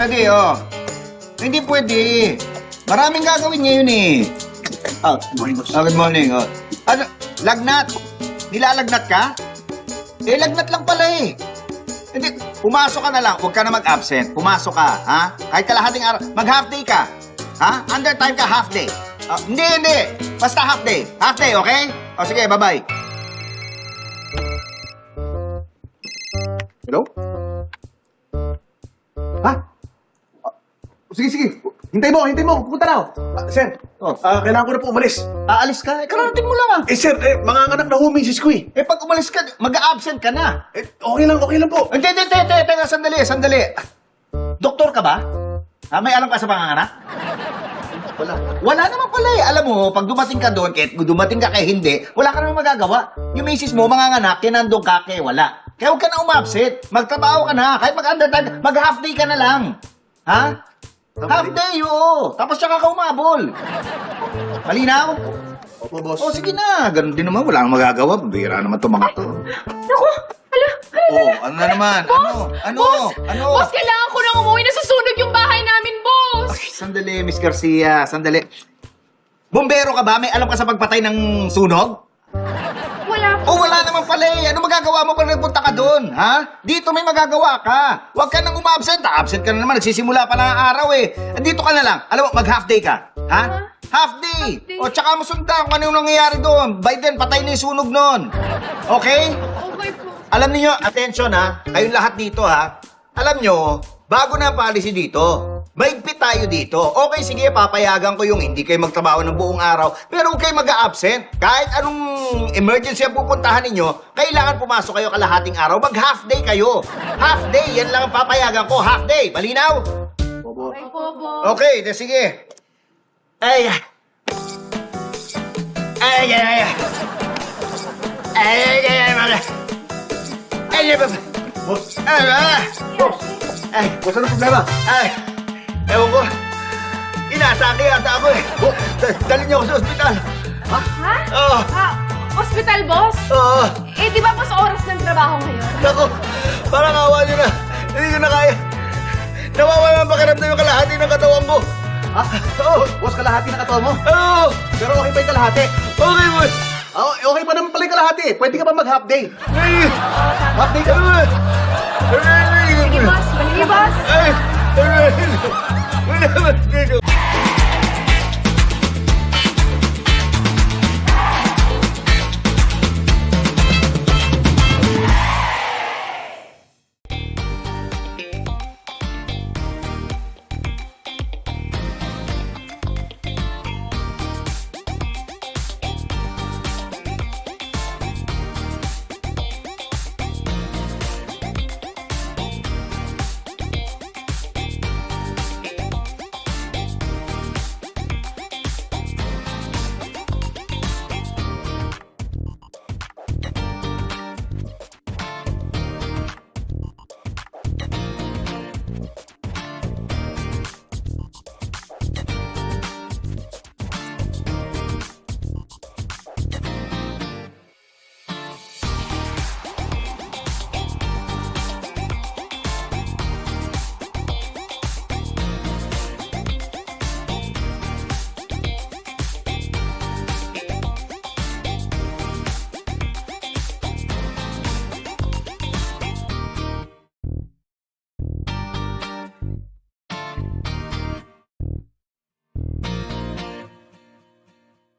Pwede, oh. Hindi pwede. Maraming gagawin ngayon eh. Good morning, boss. Good morning, oh. Ano, lagnat? Nilalagnat ka? Eh, lagnat lang pala eh. Hindi, pumasok ka na lang. Huwag ka na mag-absent. Pumasok ka, ha? Kahit kalahating araw. Mag-half day ka. Ha? Under time ka, half day. Hindi. Basta half day. Half day, okay? O, sige, bye-bye. Hello? Ha? Sige. Hintay mo. Pupunta na ako. Sir, kailangan ko na po umalis. Aalis ka? Kararating mo lang ah. Sir, mga anak na ho, Mrs. ko eh. Eh, pag umalis ka, mag-a-absent ka na. Okay lang po. Hindi, teka, sandali. Doktor ka ba? Ha, may alam ka sa panganganak? Wala naman pala eh. Alam mo, pag dumating ka doon, kahit dumating ka kay hindi, wala ka naman magagawa. Yung misis mo, manganganak, kinandong ka kay wala. Kaya huwag ka na umabsent. Magtrabaho ka na. Kahit mag-undertime, mag-half day ka na lang. Ha? Half day, oo. Tapos tsaka ka umabol. Malinaw? Opo, boss. O, sige na. Ganun din naman. Wala kang magagawa. Bira naman itong mga to. Naku, hala. Ano na naman? Ano? Boss, kailangan ko nang umuwi. Nasusunog yung bahay namin, boss. Ay, sandali, Miss Garcia. Sandali. Bumbero ka ba? May alam ka sa pagpatay ng sunog? Wala O, po. wala naman pala eh. Ano magagawa mo pag nagpunta ka doon? Ha? Dito may magagawa ka. Huwag ka nang umabsent. Absent ka na naman. Nagsisimula pa lang ang araw eh. Dito ka na lang. Alam mo, mag-half day ka. Ha? Half day. Half day. O, tsaka mo sundan kung ano yung nangyayari doon. By then, patay na yung sunog noon. Okay? Okay po. Alam niyo, attention ha. Kayong lahat dito ha. Alam niyo, bago na ang policy dito, maigpit tayo dito. Okay, sige, papayagan ko yung hindi kayo magtrabaho ng buong araw, pero huwag kayo mag-a-absent. Kahit anong emergency ang pupuntahan ninyo, kailangan pumasok kayo kalahating araw. Mag-half day kayo. Half day, yan lang ang papayagan ko. Half day. Malinaw? Opo. Okay po, boss. Okay, sige. Ay. Boss. Ay, Boss, ano problema? ewan ko. Inatake yata ako eh. Dali niyo ako sa ospital. Ha? Oo. Hospital, boss? Oo. Eh, di ba boss oras ng trabaho ngayon? Naku, parang awa niyo na. Hindi ko na kaya. Nawawala ang pakiramdam yung kalahati ng katawan ko. Ha? Oo. Boss, kalahati na katawan mo. Oo. Pero okay pa yung kalahati. Okay, boss. Okay pa naman pala yung kalahati. Pwede ka pa mag-half day. Ay. Half day ka. Sige, boss. Balik, boss. Ay.